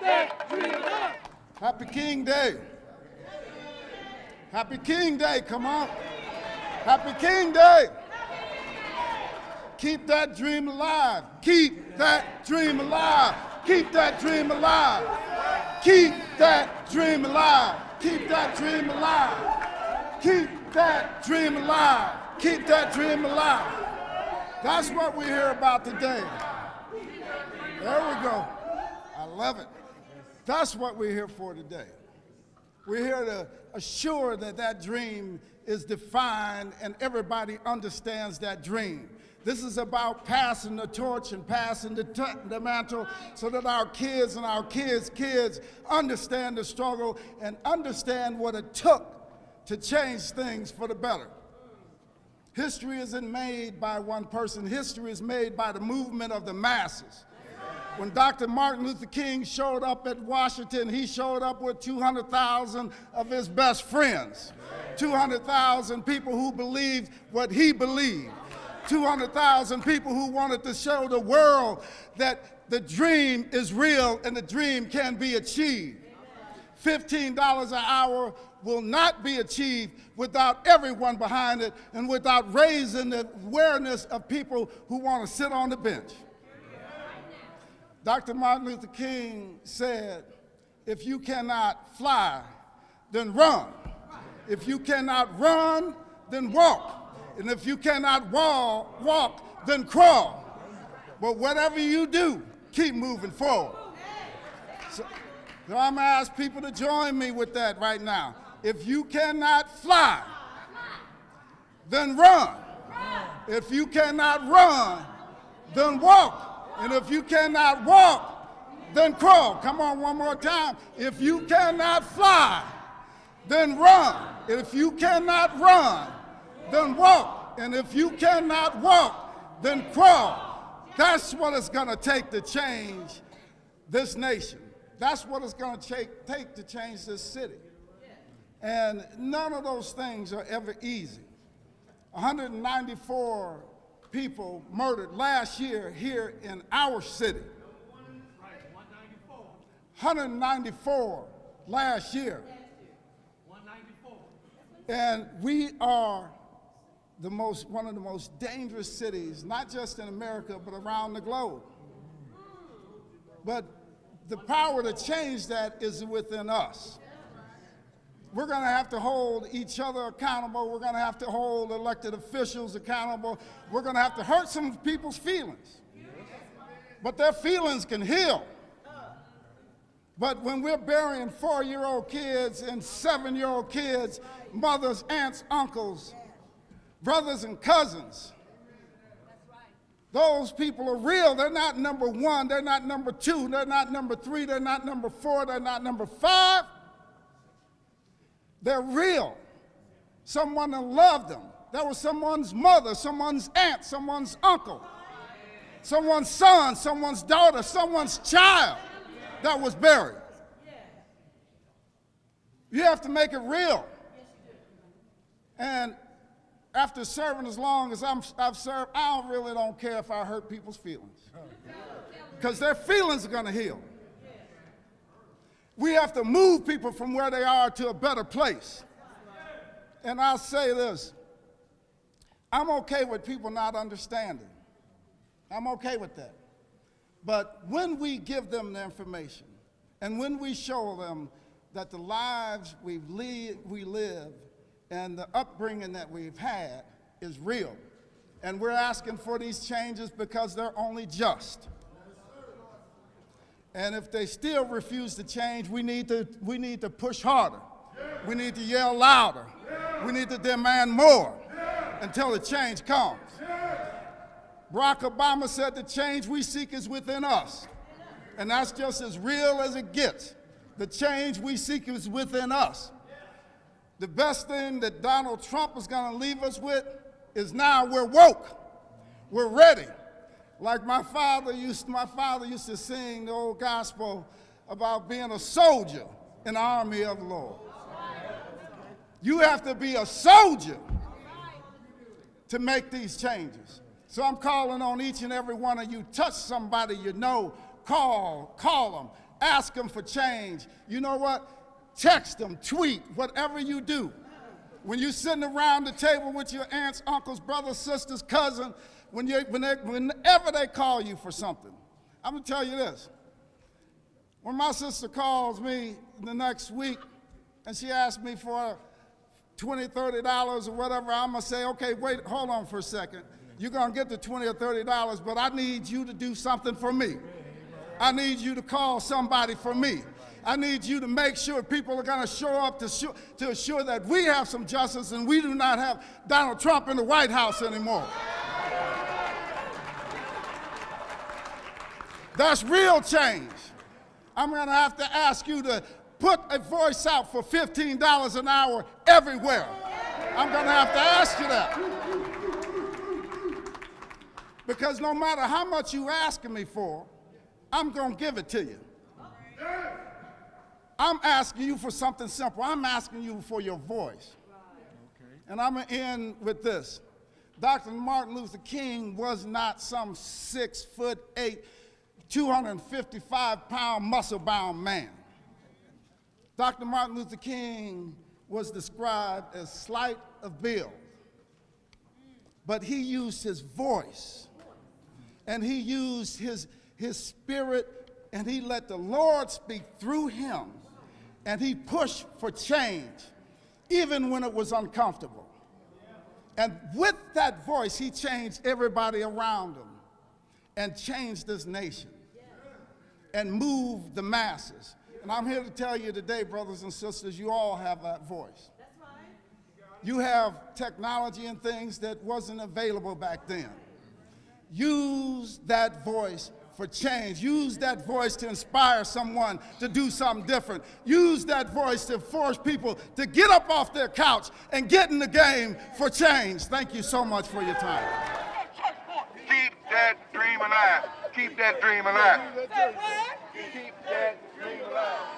that dream alive. Happy King Day. Happy King Day, come on. Happy King Day. Keep that dream alive. Keep that dream alive. Keep that dream alive. Keep that dream alive. Keep that dream alive. Keep that dream alive. Keep that dream alive. That's what we hear about today. There we go. I love it. That's what we're here for today. We're here to assure that that dream is defined and everybody understands that dream. This is about passing the torch and passing the mantle so that our kids and our kids' kids understand the struggle and understand what it took to change things for the better. History isn't made by one person. History is made by the movement of the masses. When Dr. Martin Luther King showed up at Washington, he showed up with 200,000 of his best friends. 200,000 people who believed what he believed. 200,000 people who wanted to show the world that the dream is real and the dream can be achieved. $15 an hour will not be achieved without everyone behind it and without raising the awareness of people who want to sit on the bench. Dr. Martin Luther King said, if you cannot fly, then run. If you cannot run, then walk. And if you cannot walk, then crawl. But whatever you do, keep moving forward. So I'm going to ask people to join me with that right now. If you cannot fly, then run. If you cannot run, then walk. And if you cannot walk, then crawl. Come on, one more time. If you cannot fly, then run. If you cannot run, then walk. And if you cannot walk, then crawl. That's what it's going to take to change this nation. That's what it's going to take to change this city. And none of those things are ever easy. 194 people murdered last year here in our city. 194 last year. And we are one of the most dangerous cities, not just in America, but around the globe. But the power to change that is within us. We're going to have to hold each other accountable. We're going to have to hold elected officials accountable. We're going to have to hurt some people's feelings. But their feelings can heal. But when we're burying 4-year-old kids and 7-year-old kids, mothers, aunts, uncles, brothers and cousins, those people are real. They're not number 1. They're not number 2. They're not number 3. They're not number 4. They're not number 5. They're real. Someone that loved them. That was someone's mother, someone's aunt, someone's uncle, someone's son, someone's daughter, someone's child that was buried. You have to make it real. And after serving as long as I've served, I really don't care if I hurt people's feelings. Because their feelings are going to heal. We have to move people from where they are to a better place. And I'll say this, I'm okay with people not understanding. I'm okay with that. But when we give them the information and when we show them that the lives we live and the upbringing that we've had is real, and we're asking for these changes because they're only just. And if they still refuse to change, we need to push harder. We need to yell louder. We need to demand more until the change comes. Barack Obama said the change we seek is within us. And that's just as real as it gets. The change we seek is within us. The best thing that Donald Trump is going to leave us with is now we're woke. We're ready. Like my father used to sing the old gospel about being a soldier in the army of the Lord. You have to be a soldier to make these changes. So I'm calling on each and every one of you, touch somebody you know, call them, Ask them for change. You know what? Text them, tweet, whatever you do. When you're sitting around the table with your aunts, uncles, brothers, sisters, cousins, whenever they call you for something, I'm going to tell you this. When my sister calls me the next week and she asks me for $20, $30 or whatever, I'm going to say, okay, wait, hold on for a second. You're going to get the $20 or $30, but I need you to do something for me. I need you to call somebody for me. I need you to make sure people are going to show up to assure that we have some justice and we do not have Donald Trump in the White House anymore. That's real change. I'm going to have to ask you to put a voice out for $15 an hour everywhere. I'm going to have to ask you that. Because no matter how much you asking me for, I'm going to give it to you. I'm asking you for something simple. I'm asking you for your voice. And I'm going to end with this. Dr. Martin Luther King was not some 6'8", 255-pound, muscle-bound man. Dr. Martin Luther King was described as slight of build, but he used his voice, and he used his spirit, and he let the Lord speak through him, and he pushed for change, even when it was uncomfortable. And with that voice, he changed everybody around him and changed this nation and moved the masses. And I'm here to tell you today, brothers and sisters, you all have that voice. You have technology and things that wasn't available back then. Use that voice for change. Use that voice to inspire someone to do something different. Use that voice to force people to get up off their couch and get in the game for change. Thank you so much for your time. Keep that dream alive. Keep that dream alive. Keep that dream alive.